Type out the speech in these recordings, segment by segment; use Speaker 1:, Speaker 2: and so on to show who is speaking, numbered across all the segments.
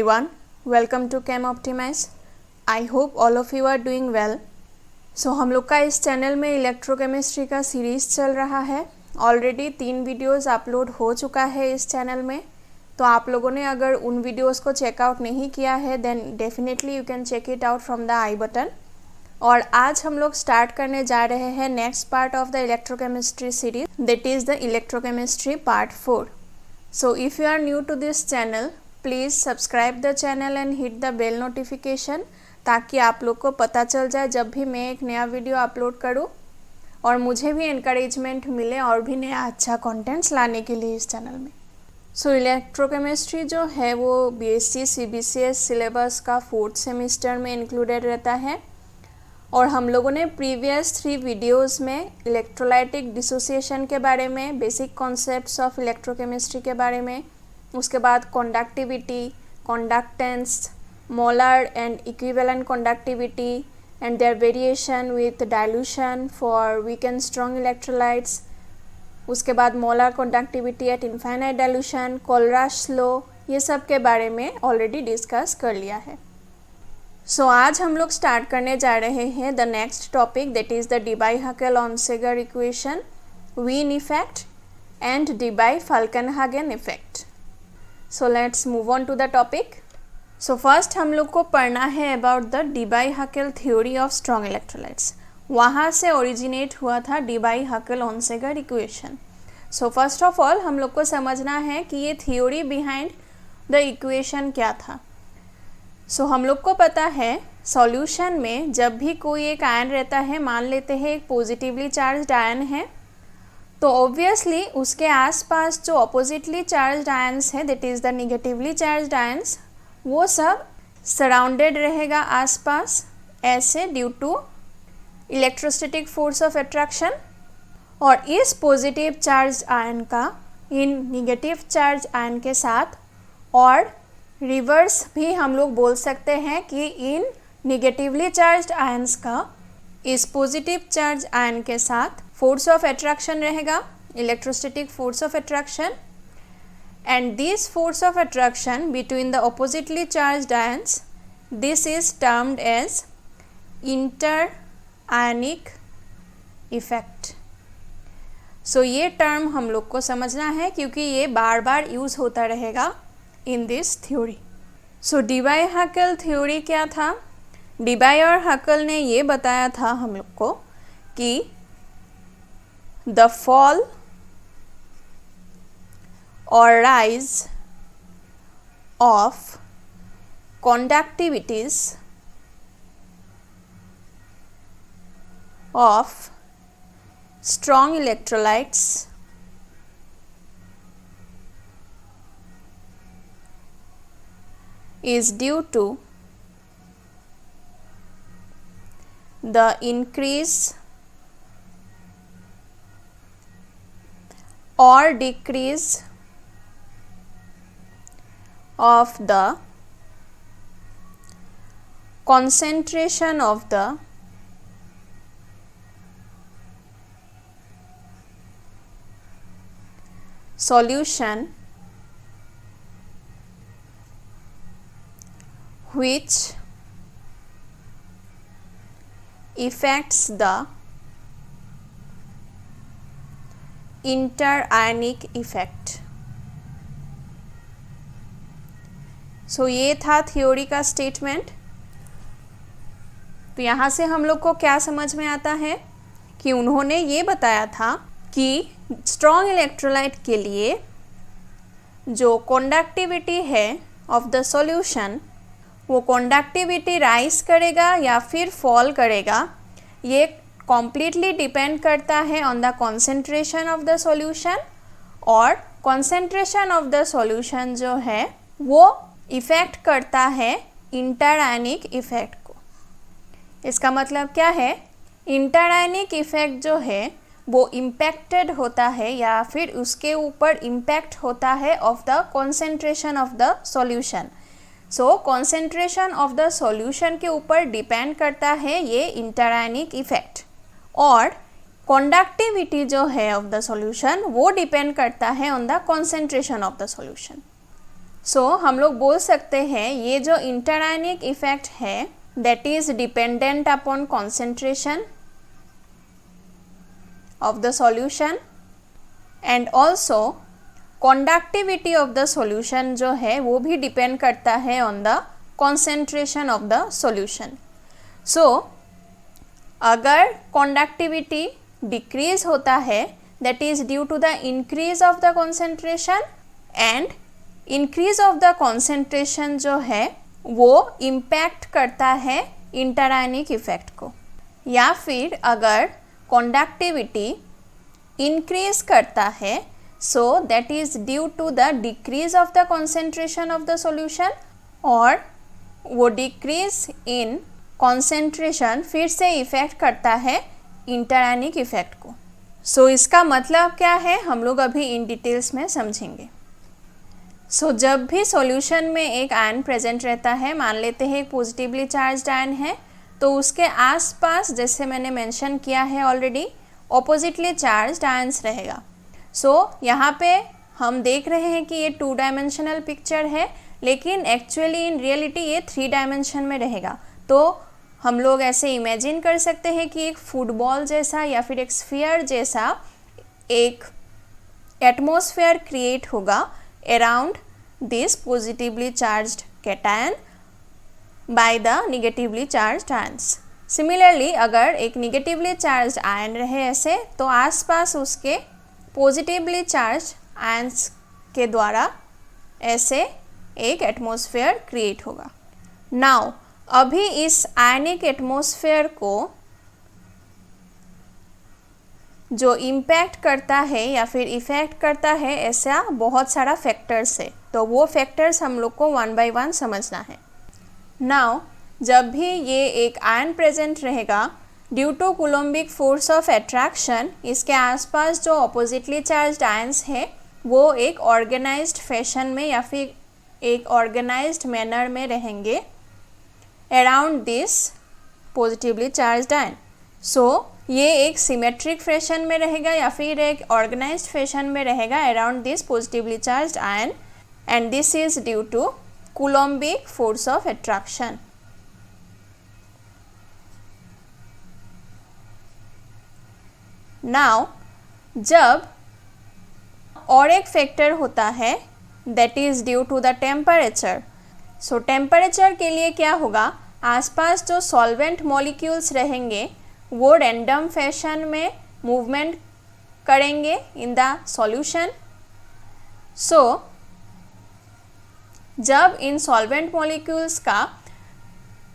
Speaker 1: everyone, welcome to Chem Optimize. I hope all of you are doing well. So हम लोग का इस channel में इलेक्ट्रोकेमिस्ट्री का सीरीज़ चल रहा है. ऑलरेडी 3 वीडियोज़ अपलोड हो चुका है इस चैनल में. तो आप लोगों ने अगर उन वीडियोज़ को चेकआउट नहीं किया है then definitely you can check it out from the I button. और आज हम लोग स्टार्ट करने जा रहे हैं next part of the electrochemistry series, that is the electrochemistry part 4. So if you are new to this channel, please subscribe the channel and hit the bell notification ताकि आप लोग को पता चल जाए जब भी मैं एक नया वीडियो अपलोड करूं और मुझे भी encouragement मिले और भी नया अच्छा कंटेंट्स लाने के लिए इस चैनल में. सो इलेक्ट्रोकेमिस्ट्री जो है वो BSc CBCS सिलेबस का 4th सेमेस्टर में इंक्लूडेड रहता है. और हम लोगों ने प्रीवियस 3 वीडियोस में इलेक्ट्रोलाइटिक डिसोसिएशन के बारे में, बेसिक कॉन्सेप्ट्स ऑफ इलेक्ट्रोकेमिस्ट्री के बारे में, उसके बाद conductivity, conductance, molar and equivalent conductivity and their variation with dilution for weak and strong electrolytes, उसके बाद molar conductivity at infinite dilution, Kohlrausch law, ये सब के बारे में ऑलरेडी डिस्कस कर लिया है. सो आज हम लोग स्टार्ट करने जा रहे हैं the next topic, that is the Debye-Huckel-Onsager equation, Wien effect and Debye-Falkenhagen effect. So let's move on to the topic. So first हम लोग को पढ़ना है about the Debye-Huckel theory of strong electrolytes. वहाँ से ओरिजिनेट हुआ था Debye-Huckel-Onsager equation. So first of all हम लोग को समझना है कि ये थ्योरी बिहाइंड द इक्वेशन क्या था. सो हम लोग को पता है सॉल्यूशन में जब भी कोई एक आयन रहता है, मान लेते हैं एक पॉजिटिवली चार्ज्ड आयन है, तो ऑब्वियसली उसके आसपास जो अपोजिटली चार्ज्ड आयन्स है, that is the negatively charged ions, वो सब सराउंडेड रहेगा आसपास ऐसे due to electrostatic force of attraction. और इस पॉजिटिव चार्ज्ड आयन का इन नेगेटिव चार्ज आयन के साथ, और रिवर्स भी हम लोग बोल सकते हैं कि इन नेगेटिवली चार्ज्ड आयन्स का इस पॉजिटिव चार्ज आयन के साथ फोर्स ऑफ अट्रैक्शन रहेगा, electrostatic force of attraction. And this force of attraction between the oppositely charged ions, this is termed as inter ionic effect. So ये term हम लोग को समझना है क्योंकि ये बार बार यूज़ होता रहेगा in this theory. So Debye-Huckel theory क्या था? Debye और Huckel ने ये बताया था हम लोग को कि द फॉल और rise of conductivities of strong electrolytes is due to the increase or decrease of the concentration of the solution which affects the interionic effect. सो ये था थ्योरी का स्टेटमेंट. तो यहाँ से हम लोग को क्या समझ में आता है कि उन्होंने ये बताया था कि स्ट्रॉन्ग इलेक्ट्रोलाइट के लिए जो कंडक्टिविटी है ऑफ द सॉल्यूशन, वो कंडक्टिविटी राइज करेगा या फिर फॉल करेगा, ये कॉम्प्लीटली डिपेंड करता है on the concentration of the solution. और कॉन्सेंट्रेशन ऑफ द सॉल्यूशन जो है वो इफ़ेक्ट करता है इंटरआयनिक इफ़ेक्ट को. इसका मतलब क्या है? इंटरआयनिक इफ़ेक्ट जो है वो इम्पैक्टेड होता है या फिर उसके ऊपर इम्पैक्ट होता है of the concentration of the solution. So concentration of the solution के ऊपर डिपेंड करता है ये इंटरआयनिक इफेक्ट. और कंडक्टिविटी जो है ऑफ द सॉल्यूशन वो डिपेंड करता है on the concentration of the solution. So हम लोग बोल सकते हैं ये जो इंटरआयनिक इफेक्ट है that is dependent upon concentration of the solution and also conductivity of the solution जो है वो भी डिपेंड करता है on the concentration of the solution. So अगर कंडक्टिविटी डिक्रीज होता है that is due to the increase of the concentration and increase of the concentration जो है वो इम्पैक्ट करता है इंटरआयनिक इफेक्ट को, या फिर अगर कंडक्टिविटी इंक्रीज करता है so that is due to the decrease of the concentration of the solution, और वो डिक्रीज इन कॉन्सेंट्रेशन फिर से इफेक्ट करता है इंटरआयनिक इफेक्ट को। सो इसका मतलब क्या है हम लोग अभी इन डिटेल्स में समझेंगे। सो जब भी सॉल्यूशन में एक आयन प्रेजेंट रहता है, मान लेते हैं एक पॉजिटिवली चार्ज्ड आयन है, तो उसके आसपास जैसे मैंने मेंशन किया है ऑलरेडी ऑपोजिटली चार्ज्ड आयन्स रहेगा। सो यहाँ पे हम देख रहे हैं कि ये 2 डायमेंशनल पिक्चर है, लेकिन एक्चुअली इन रियलिटी ये 3 डायमेंशन में रहेगा। तो हम लोग ऐसे इमेजिन कर सकते हैं कि एक फुटबॉल जैसा या फिर एक स्फीयर जैसा एक एटमॉस्फेयर क्रिएट होगा around this positively charged cation by the negatively charged ions. Similarly अगर एक नेगेटिवली चार्ज्ड आयन रहे ऐसे, तो आसपास उसके पॉजिटिवली चार्ज्ड आयन्स के द्वारा ऐसे एक एटमॉस्फेयर क्रिएट होगा। नाउ अभी इस आयनिक एटमॉस्फेयर को जो इम्पैक्ट करता है या फिर इफ़ेक्ट करता है ऐसा बहुत सारा फैक्टर्स है, तो वो फैक्टर्स हम लोग को 1 बाय 1 समझना है। नाउ जब भी ये एक आयन प्रेजेंट रहेगा due to coulombic force of attraction, इसके आसपास जो ऑपोजिटली चार्ज्ड आयन्स है वो एक ऑर्गेनाइज्ड फैशन में या फिर एक ऑर्गेनाइज्ड मैनर में रहेंगे around this positively charged ion. So ये एक सिमेट्रिक फैशन में रहेगा या फिर एक ऑर्गेनाइज्ड फैशन में रहेगा around this positively charged ion, and this is due to coulombic force of attraction. Now जब और एक फैक्टर होता है that is due to the temperature. So temperature के लिए क्या होगा, आसपास जो सॉल्वेंट मॉलिक्यूल्स रहेंगे वो रैंडम फैशन में मूवमेंट करेंगे इन द सॉल्यूशन। सो जब इन सॉल्वेंट मॉलिक्यूल्स का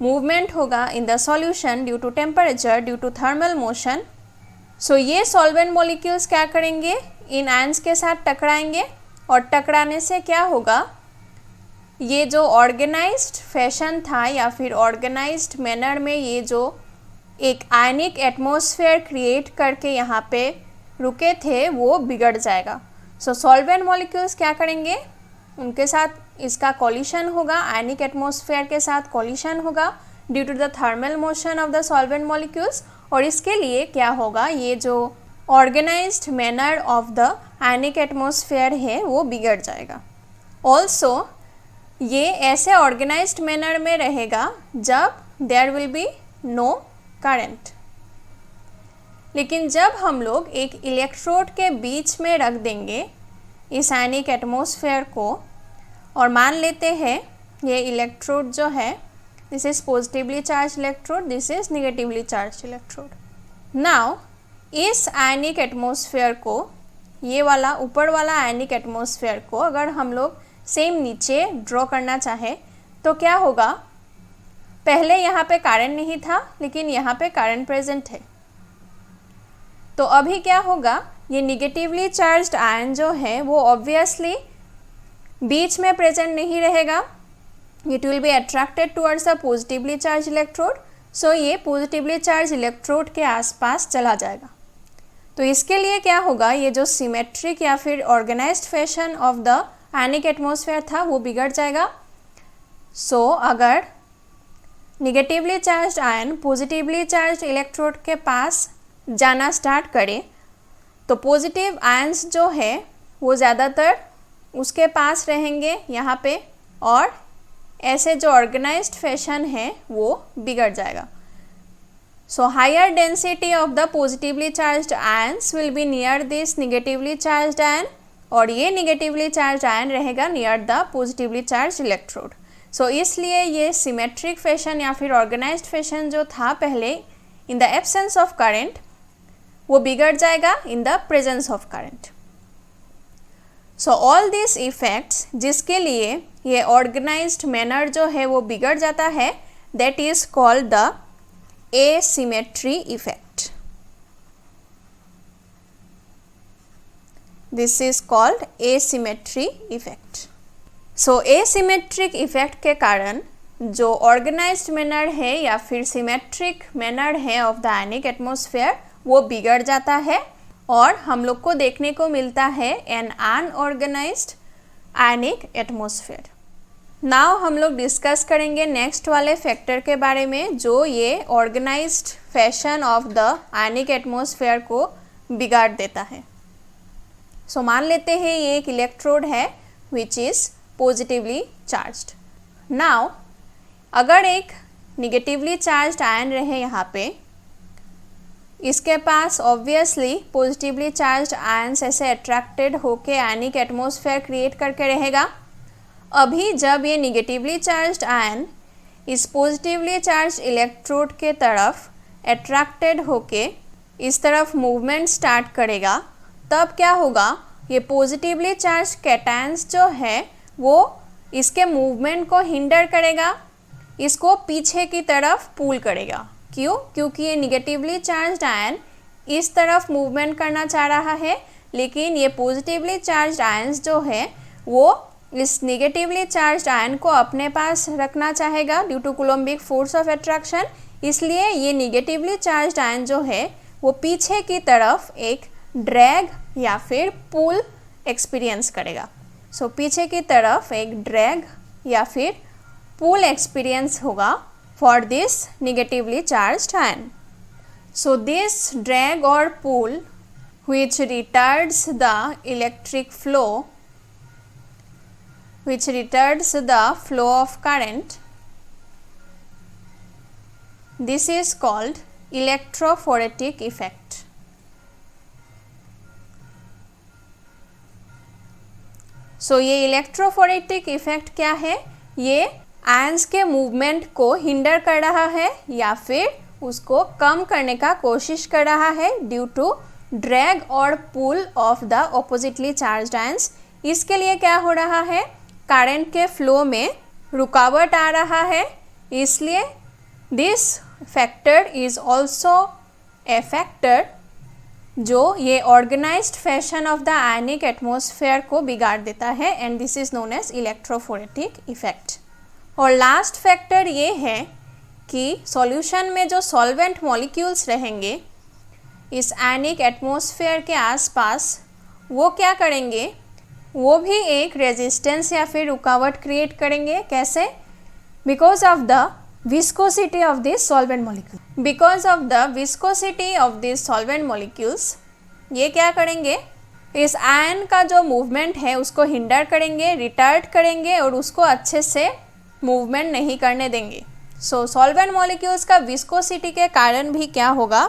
Speaker 1: मूवमेंट होगा in the solution due to temperature, due to thermal motion, so ये सॉल्वेंट मॉलिक्यूल्स क्या करेंगे, इन आयन्स के साथ टकराएंगे, और टकराने से क्या होगा, ये जो ऑर्गेनाइज्ड फैशन था या फिर ऑर्गेनाइज्ड मैनर में ये जो एक आयनिक एटमॉस्फेयर क्रिएट करके यहाँ पे रुके थे वो बिगड़ जाएगा। सो सॉल्वेंट मॉलिक्यूल्स क्या करेंगे, उनके साथ इसका कॉलिशन होगा, आयनिक एटमॉस्फेयर के साथ कॉलिशन होगा due to the thermal motion of the solvent molecules, और इसके लिए क्या होगा, ये जो organized manner of the ionic atmosphere है वो बिगड़ जाएगा। ऑल्सो ये ऐसे ऑर्गेनाइज्ड मैनर में रहेगा जब there will be no current, लेकिन जब हम लोग एक इलेक्ट्रोड के बीच में रख देंगे इस आयनिक एटमॉस्फेयर को, और मान लेते हैं ये इलेक्ट्रोड जो है this is positively charge electrode, this is negatively charge electrode. Now इस आयनिक एटमॉस्फेयर को, ये वाला ऊपर वाला आयनिक एटमॉस्फेयर को अगर हम लोग सेम नीचे ड्रॉ करना चाहे तो क्या होगा, पहले यहाँ पे करंट नहीं था लेकिन यहाँ पे करंट प्रेजेंट है, तो अभी क्या होगा, ये निगेटिवली चार्ज्ड आयन जो है वो ऑब्वियसली बीच में प्रेजेंट नहीं रहेगा, it will be attracted towards a positively charge electrode. So ये पॉजिटिवली चार्ज इलेक्ट्रोड के आसपास चला जाएगा। तो इसके लिए क्या होगा, ये जो सिमेट्रिक या फिर organized fashion of the ionic atmosphere था वो बिगड़ जाएगा। सो अगर negatively charged ion positively charged electrode के पास जाना स्टार्ट करे तो पॉजिटिव आयन्स जो है वो ज़्यादातर उसके पास रहेंगे यहाँ पे, और ऐसे जो ऑर्गेनाइज्ड फैशन है वो बिगड़ जाएगा। So higher density of the positively charged ions will be near this negatively charged ion, और ये निगेटिवली चार्ज आयन रहेगा near the positively charge electrode. So इसलिए ये सिमेट्रिक फैशन या फिर ऑर्गेनाइज्ड फैशन जो था पहले in the absence of current, वो बिगड़ जाएगा in the presence of current. So all this effects जिसके लिए ये ऑर्गेनाइज्ड मैनर जो है वो बिगड़ जाता है, that is called the asymmetry effect. This is called asymmetry effect. So asymmetric effect के कारण जो organized manner है या फिर symmetric manner है of the ionic atmosphere वो बिगड़ जाता है, और हम लोग को देखने को मिलता है an unorganized ionic atmosphere. Now हम लोग डिस्कस करेंगे नेक्स्ट वाले फैक्टर के बारे में जो ये organized fashion of the ionic atmosphere को बिगाड़ देता है। सो मान लेते हैं ये एक इलेक्ट्रोड है which is positively charged. Now अगर एक निगेटिवली चार्ज्ड आयन रहे यहाँ पे, इसके पास ऑब्वियसली पॉजिटिवली चार्ज्ड आयन्स ऐसे अट्रैक्टेड होके आयनिक एटमॉस्फेयर क्रिएट करके रहेगा। अभी जब ये निगेटिवली चार्ज्ड आयन इस पॉजिटिवली चार्ज्ड इलेक्ट्रोड के तरफ अट्रैक्टेड होके इस तरफ मूवमेंट स्टार्ट करेगा, तब क्या होगा, ये पॉजिटिवली चार्ज कैटायंस जो है वो इसके मूवमेंट को हिंडर करेगा, इसको पीछे की तरफ पुल करेगा। क्यों? क्योंकि ये निगेटिवली चार्ज्ड आयन इस तरफ मूवमेंट करना चाह रहा है, लेकिन ये पॉजिटिवली चार्ज्ड आयन्स जो है वो इस निगेटिवली चार्ज्ड आयन को अपने पास रखना चाहेगा due to coulombic force of attraction. इसलिए ये निगेटिवली चार्ज्ड आयन जो है वो पीछे की तरफ एक ड्रैग या फिर पुल एक्सपीरियंस करेगा। सो पीछे की तरफ एक ड्रैग या फिर पुल एक्सपीरियंस होगा for this negatively charged ion. So this drag और पुल which retards the electric flow, which retards the flow of current, this is called electrophoretic effect. सो ये इलेक्ट्रोफोरेटिक इफेक्ट क्या है? ये आयंस के मूवमेंट को हिंडर कर रहा है या फिर उसको कम करने का कोशिश कर रहा है ड्यू टू ड्रैग और pull of the oppositely charged ions. इसके लिए क्या हो रहा है, करंट के फ्लो में रुकावट आ रहा है, इसलिए this factor is also a factor जो ये organized fashion of the ionic atmosphere को बिगाड़ देता है, and this is known as electrophoretic effect. और लास्ट फैक्टर ये है कि सॉल्यूशन में जो सॉल्वेंट मॉलिक्यूल्स रहेंगे इस आयनिक एटमॉस्फेयर के आसपास, वो क्या करेंगे, वो भी एक रेजिस्टेंस या फिर रुकावट क्रिएट करेंगे। कैसे? Because of the viscosity of these solvent molecules. Because of the viscosity of these solvent molecules, ये क्या करेंगे, इस आयन का जो मूवमेंट है उसको हिंडर करेंगे, रिटार्ड करेंगे और उसको अच्छे से मूवमेंट नहीं करने देंगे। सो सॉल्वेंट मॉलिक्यूल्स का विस्कोसिटी के कारण भी क्या होगा,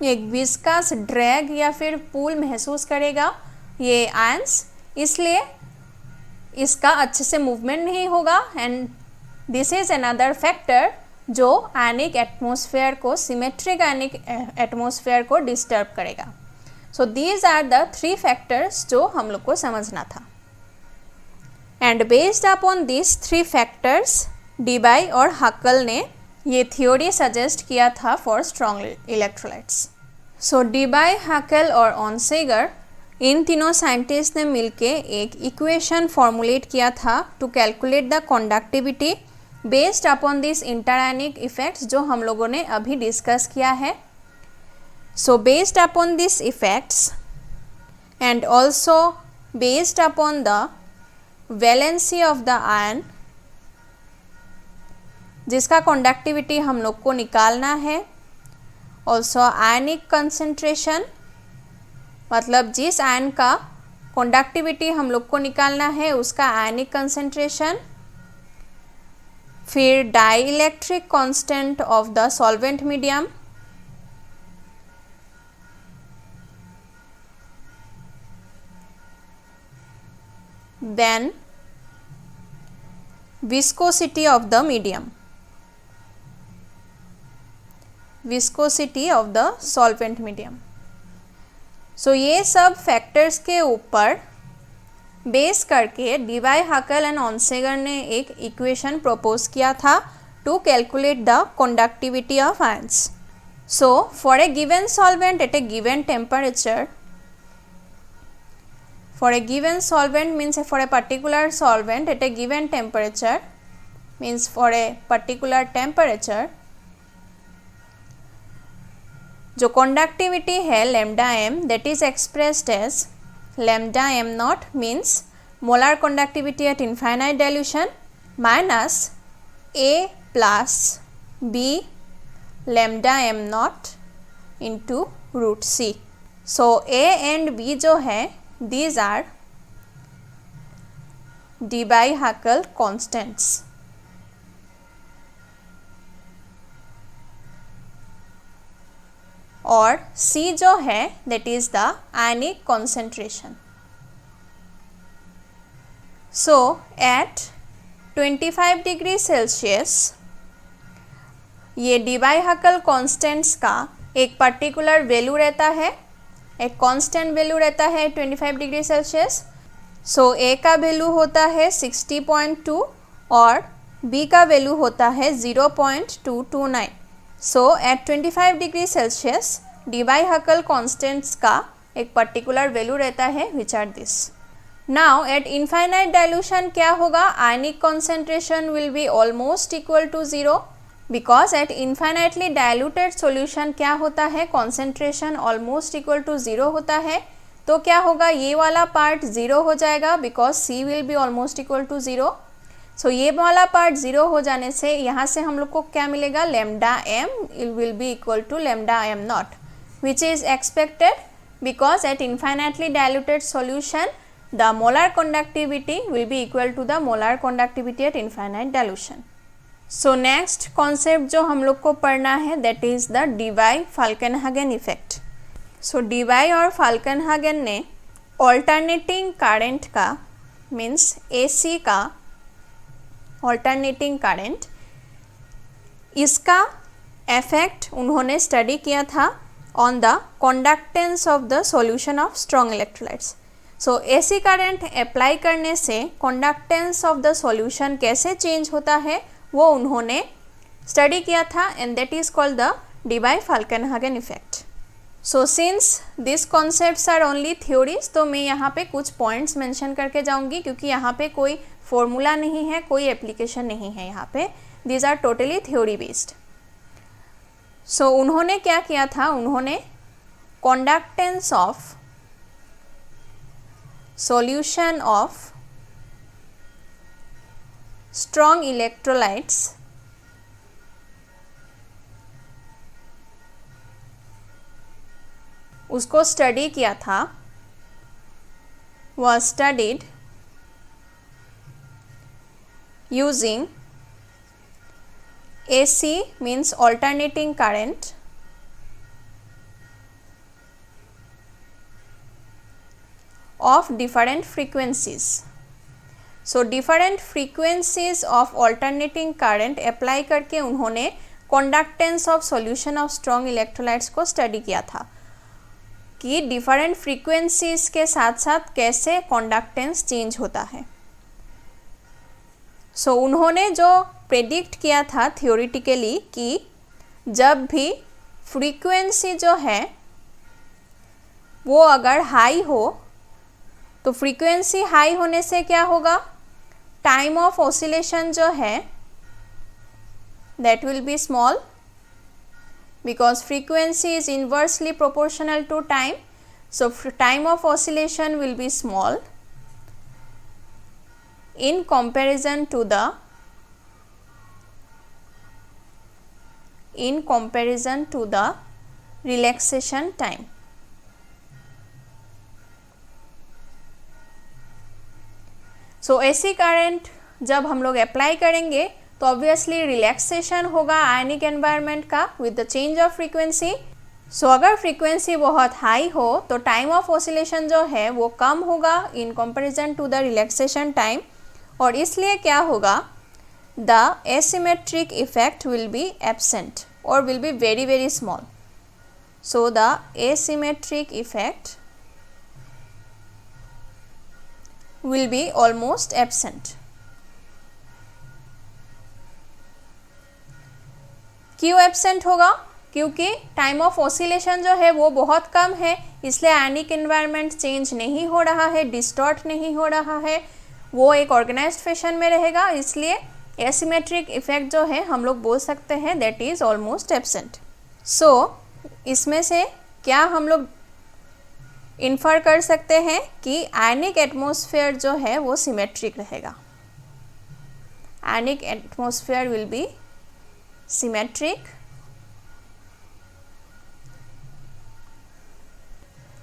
Speaker 1: एक विस्कस ड्रैग या फिर पुल महसूस करेगा ये आयंस, इसलिए इसका अच्छे से मूवमेंट नहीं होगा, and this is another factor जो आयनिक एटमॉस्फेयर को, सिमेट्रिक आयनिक एटमॉस्फेयर को डिस्टर्ब करेगा। So these are the 3 factors जो हम लोग को समझना था, and based upon this 3 factors Debye और हक्कल ने ये थ्योरी सजेस्ट किया था for strong electrolytes. So Debye, Huckel और ऑनसेगर, इन तीनों साइंटिस्ट ने मिलके एक इक्वेशन फॉर्मुलेट किया था to calculate the conductivity based upon this interionic effects जो हम लोगों ने अभी डिस्कस किया है। So based upon this effects and also based upon the valency of the ion, जिसका कंडक्टिविटी हम लोग को निकालना है, ऑल्सो आयनिक कंसेंट्रेशन, मतलब जिस आयन का कंडक्टिविटी हम लोग को निकालना है उसका आयनिक कंसेंट्रेशन, फिर dielectric constant of the solvent medium, then viscosity of the medium, viscosity of the solvent medium. So ये सब फैक्टर्स के ऊपर बेस करके डीवाई-हाकल एंड ऑनसेगर ने एक इक्वेशन प्रपोज किया था to calculate the conductivity of ions. So for a given solvent at a given temperature, for a given solvent means for a particular solvent at a given temperature means for a particular temperature, जो conductivity है lambda m that is expressed as lambda m naught means molar conductivity at infinite dilution minus a plus b lambda m naught into root c। so a and b जो है these are Debye-Hackl constants। और C जो है that is the ionic concentration। so at 25 degree Celsius ये Debye-Hackl constants का एक particular value रहता है, एक कांस्टेंट वैल्यू रहता है 25 डिग्री सेल्सियस। सो ए का वैल्यू होता है 60.2 और बी का वैल्यू होता है 0.229। So at 25 degree Celsius Debye-Hackl constants का एक पर्टिकुलर वैल्यू रहता है which are this. Now at infinite dilution क्या होगा, ionic concentration will be almost equal to 0 because at infinitely diluted solution क्या होता है, कॉन्सेंट्रेशन ऑलमोस्ट इक्वल टू 0 होता है। तो क्या होगा, ये वाला पार्ट 0 हो जाएगा because C will be almost equal to 0। So ये वाला पार्ट 0 हो जाने से यहाँ से हम लोग को क्या मिलेगा, lambda m will be equal to lambda m not which is expected because at infinitely diluted solution the molar conductivity will be equal to the molar conductivity at infinite dilution. So next concept जो हम लोग को पढ़ना है that is the Debye Falkenhagen effect. So Debye और Falkenhagen ने alternating current का means AC का ऑल्टरनेटिंग करंट, इसका इफेक्ट उन्होंने स्टडी किया था on the conductance of the solution of strong electrolytes. So AC current apply करने से कंडक्टेंस ऑफ द सॉल्यूशन कैसे चेंज होता है वो उन्होंने स्टडी किया था and that is called the Debye Falkenhagen effect. So since this concepts are only theories, तो मैं यहाँ पे कुछ पॉइंट्स मेंशन करके जाऊँगी क्योंकि यहाँ पे कोई फॉर्मूला नहीं है, कोई एप्लीकेशन नहीं है यहाँ पे, these are totally theory based. So उन्होंने क्या किया था, उन्होंने conductance of solution of strong electrolytes उसको स्टडी किया था, was studied using AC means alternating current of different frequencies। So different frequencies of alternating current apply करके उन्होंने conductance of solution of strong electrolytes को स्टडी किया था कि different frequencies के साथ साथ कैसे कंडक्टेंस चेंज होता है। सो उन्होंने जो प्रेडिक्ट किया था थियोरिटिकली कि जब भी फ्रीक्वेंसी जो है वो अगर हाई हो तो फ्रीक्वेंसी हाई होने से क्या होगा, टाइम ऑफ ऑसिलेशन जो है that will be small because frequency is inversely proportional to time. So time of oscillation will be small in comparison to the relaxation time। So AC current जब हम लोग apply करेंगे तो obviously relaxation होगा ionic environment का with the change of frequency. So अगर frequency बहुत high हो तो टाइम ऑफ ऑसिलेशन जो है वो कम होगा in comparison to the relaxation time, और इसलिए क्या होगा, the asymmetric effect will be absent और will be very very small. So the asymmetric effect will be almost absent। क्यों एब्सेंट होगा? क्योंकि टाइम ऑफ ऑसिलेशन जो है वो बहुत कम है, इसलिए आयनिक एनवायरनमेंट चेंज नहीं हो रहा है, डिस्टॉर्ट नहीं हो रहा है, वो एक ऑर्गेनाइज्ड फैशन में रहेगा, इसलिए एसिमेट्रिक इफेक्ट जो है हम लोग बोल सकते हैं दैट इज ऑलमोस्ट एब्सेंट। सो इसमें से क्या हम लोग इन्फर कर सकते हैं कि आयनिक एटमॉस्फेयर जो है वो सिमेट्रिक रहेगा। Ionic atmosphere will be symmetric.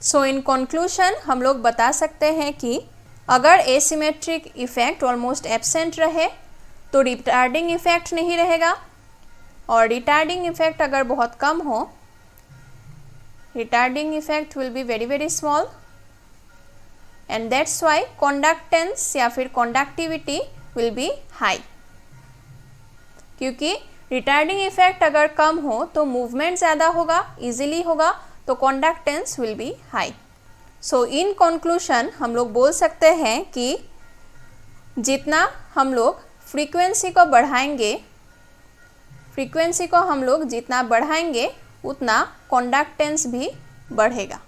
Speaker 1: So in conclusion हम लोग बता सकते हैं कि अगर एसिमेट्रिक इफेक्ट ऑलमोस्ट एब्सेंट रहे तो रिटार्डिंग इफेक्ट नहीं रहेगा, और रिटार्डिंग इफेक्ट अगर बहुत कम हो, retarding effect will be very very small, and that's why conductance या फिर conductivity will be high। क्योंकि retarding effect अगर कम हो तो movement ज़्यादा होगा, easily होगा, तो conductance will be high। so in conclusion हम लोग बोल सकते हैं कि जितना हम लोग frequency को जितना बढ़ाएंगे उतना कंडक्टेंस भी बढ़ेगा।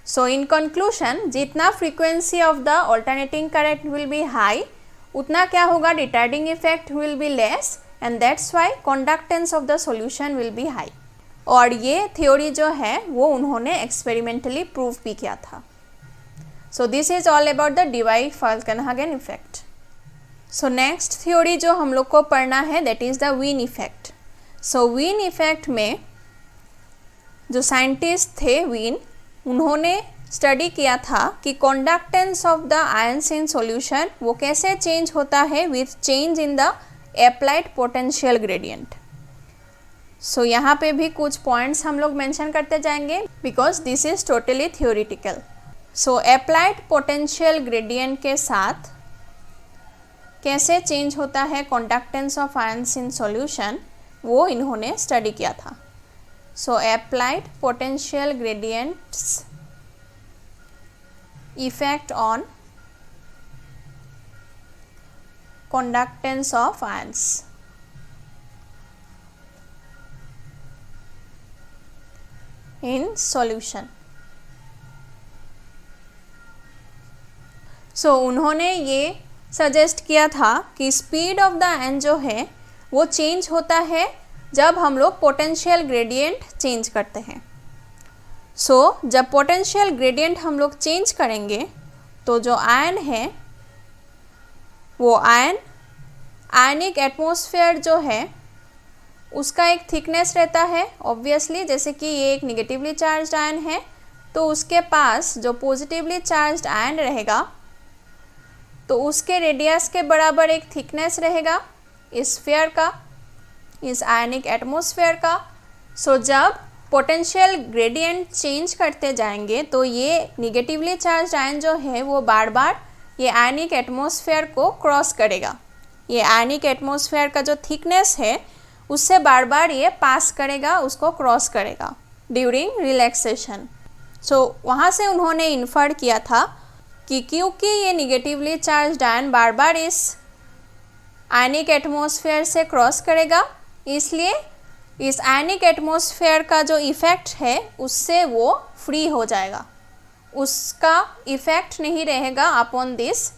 Speaker 1: सो इन कंक्लूजन जितना frequency of the alternating current will be high उतना क्या होगा, retarding effect will be less, and that's why conductance of the solution will be high. और ये थ्योरी जो है वो उन्होंने एक्सपेरिमेंटली प्रूव भी किया था। So this is all about the Debye Falkenhagen effect. So next theory जो हम लोग को पढ़ना है that is the Wien effect. So Wien effect में जो साइंटिस्ट थे वीन, उन्होंने स्टडी किया था कि conductance of the ions in solution वो कैसे चेंज होता है with change in the applied potential gradient. So यहाँ पे भी कुछ पॉइंट्स हम लोग मेंशन करते जाएंगे because this is totally theoretical. So applied potential gradient के साथ कैसे चेंज होता है conductance of ions in solution वो इन्होंने स्टडी किया था। So applied potential gradients effect on conductance of ions। in solution। So उन्होंने ये सजेस्ट किया था कि स्पीड ऑफ द आयन जो है वो चेंज होता है जब हम लोग पोटेंशियल ग्रेडियंट चेंज करते हैं। सो जब पोटेंशियल ग्रेडियंट हम लोग चेंज करेंगे तो जो आयन है वो आयनिक एटमॉस्फेयर जो है उसका एक थिकनेस रहता है ऑब्वियसली, जैसे कि ये एक निगेटिवली चार्ज्ड आयन है तो उसके पास जो पॉजिटिवली चार्ज्ड आयन रहेगा तो उसके रेडियस के बराबर एक थिकनेस रहेगा इस स्फीयर का, इस आयनिक एटमॉस्फेयर का। सो जब पोटेंशियल ग्रेडियंट चेंज करते जाएंगे तो ये निगेटिवली चार्ज्ड आयन जो है वो बार बार ये आयनिक एटमॉस्फेयर को क्रॉस करेगा। ये आयनिक एटमॉस्फेयर का जो थिकनेस है उससे बार बार ये पास करेगा, उसको क्रॉस करेगा ड्यूरिंग रिलैक्सेशन। सो वहाँ से उन्होंने इन्फर किया था कि क्योंकि ये निगेटिवली चार्ज्ड आयन बार बार इस आयनिक एटमॉस्फेयर से क्रॉस करेगा, इसलिए इस आयनिक एटमॉस्फेयर का जो इफ़ेक्ट है उससे वो फ्री हो जाएगा, उसका इफ़ेक्ट नहीं रहेगा upon this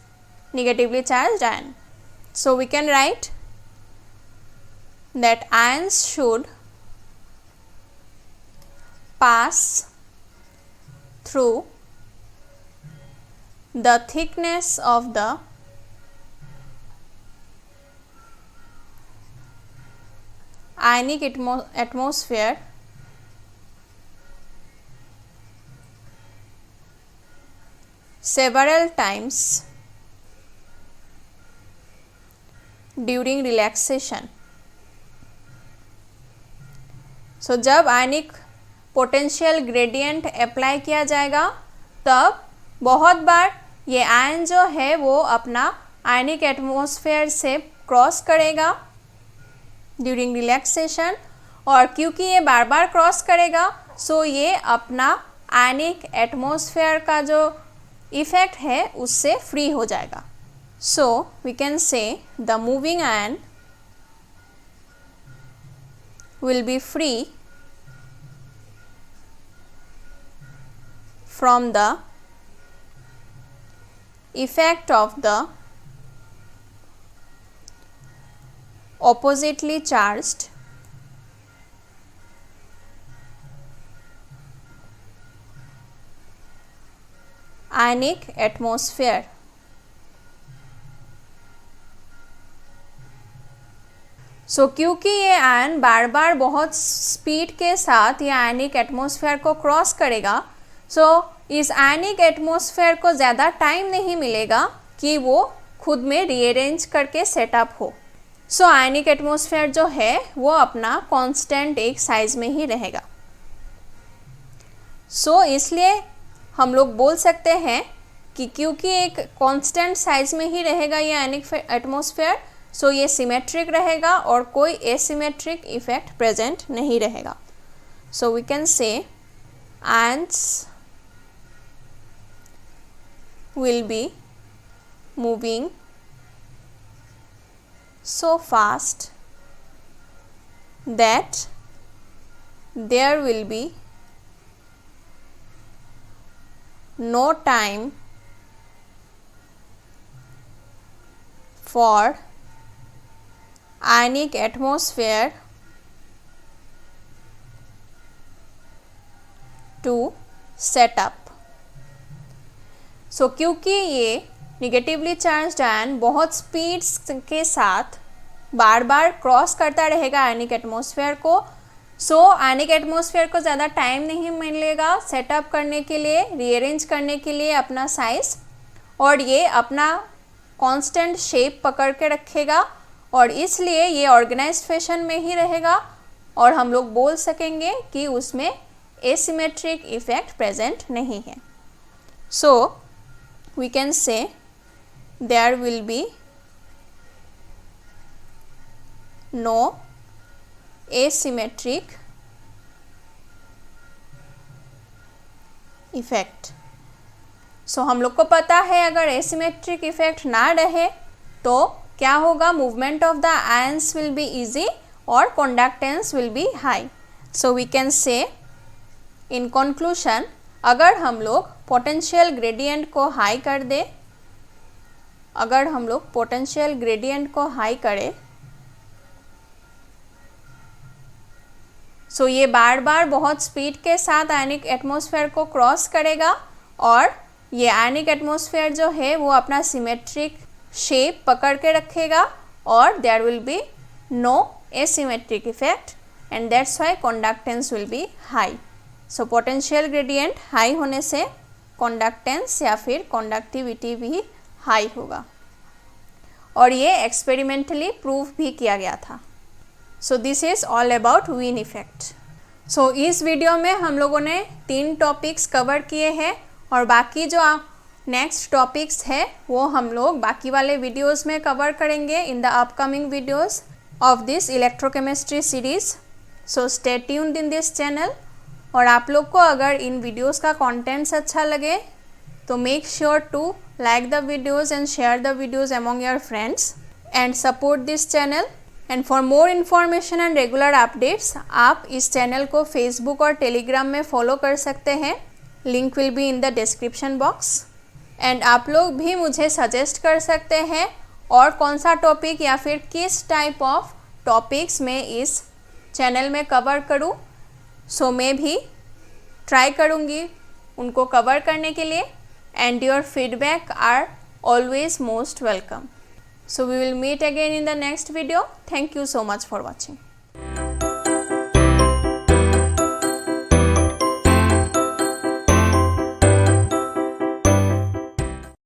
Speaker 1: negatively charged ion. So we can write that ions should pass through the thickness of the ionic atmosphere several times during relaxation. सो जब आयनिक पोटेंशियल ग्रेडियंट अप्लाई किया जाएगा तब बहुत बार ये आयन जो है वो अपना आयनिक एटमॉस्फेयर से क्रॉस करेगा ड्यूरिंग रिलैक्सेशन, और क्योंकि ये बार बार क्रॉस करेगा सो ये अपना आयनिक एटमॉस्फेयर का जो इफेक्ट है उससे फ्री हो जाएगा. So we can say the moving ion will be free from the effect of the oppositely charged ionic atmosphere. सो क्योंकि ये आयन बार बार बहुत स्पीड के साथ ये आयनिक एटमॉस्फेयर को क्रॉस करेगा, सो इस आयनिक एटमॉस्फेयर को ज़्यादा टाइम नहीं मिलेगा कि वो खुद में रीअरेंज करके सेटअप हो. सो आयनिक एटमॉस्फेयर जो है वो अपना कांस्टेंट एक साइज में ही रहेगा. सो इसलिए हम लोग बोल सकते हैं कि क्योंकि एक कांस्टेंट साइज में ही रहेगा ये आयनिक एटमॉस्फेयर, सो ये सिमेट्रिक रहेगा और कोई एसिमेट्रिक इफेक्ट प्रेजेंट नहीं रहेगा. So we can say ions will be moving so fast that there will be no time for ionic atmosphere to set up. सो क्योंकि ये निगेटिवली चार्ज्ड आयन बहुत स्पीड के साथ बार बार क्रॉस करता रहेगा आयनिक एटमॉस्फेयर को, सो आयनिक एटमॉस्फेयर को ज़्यादा टाइम नहीं मिलेगा सेटअप करने के लिए, रीअरेंज करने के लिए अपना साइज, और ये अपना कांस्टेंट शेप पकड़ के रखेगा और इसलिए ये ऑर्गेनाइज्ड फैशन में ही रहेगा और हम लोग बोल सकेंगे कि उसमें एसिमेट्रिक इफेक्ट प्रेजेंट नहीं है. सो we can say there will be no asymmetric effect. सो हम लोग को पता है अगर एसिमेट्रिक इफेक्ट ना रहे तो क्या होगा, movement of the ions will be easy और conductance will be high. So we can say in conclusion, अगर हम लोग पोटेंशियल ग्रेडियंट को हाई कर दे, अगर हम लोग पोटेंशियल ग्रेडियंट को हाई करें सो ये बार बार बहुत स्पीड के साथ आयनिक एटमॉस्फेयर को क्रॉस करेगा और ये आयनिक एटमॉस्फेयर जो है वो अपना सिमेट्रिक शेप पकड़ के रखेगा और there will be no asymmetric effect and that's why conductance will be high. So potential gradient high होने से कंडक्टेंस या फिर कंडक्टिविटी भी हाई होगा और ये एक्सपेरिमेंटली प्रूव भी किया गया था. So this is all about Wien effect. So इस वीडियो में हम लोगों ने 3 टॉपिक्स कवर किए हैं और बाकी जो नेक्स्ट टॉपिक्स है वो हम लोग बाकी वाले वीडियोस में कवर करेंगे in the upcoming videos of this electrochemistry series. So stay tuned in this channel. और आप लोग को अगर इन वीडियोस का कंटेंट्स अच्छा लगे तो make sure to like the videos and share the videos among your friends and support this channel. And for more information and regular updates आप इस चैनल को फेसबुक और टेलीग्राम में फॉलो कर सकते हैं. Link will be in the description box. And आप लोग भी मुझे सजेस्ट कर सकते हैं और कौन सा टॉपिक या फिर किस टाइप ऑफ टॉपिक्स में इस चैनल में कवर करूं. सो मैं भी ट्राई करूंगी उनको कवर करने के लिए and your feedback are always most welcome. So we will meet again in the next video. Thank you so much for watching.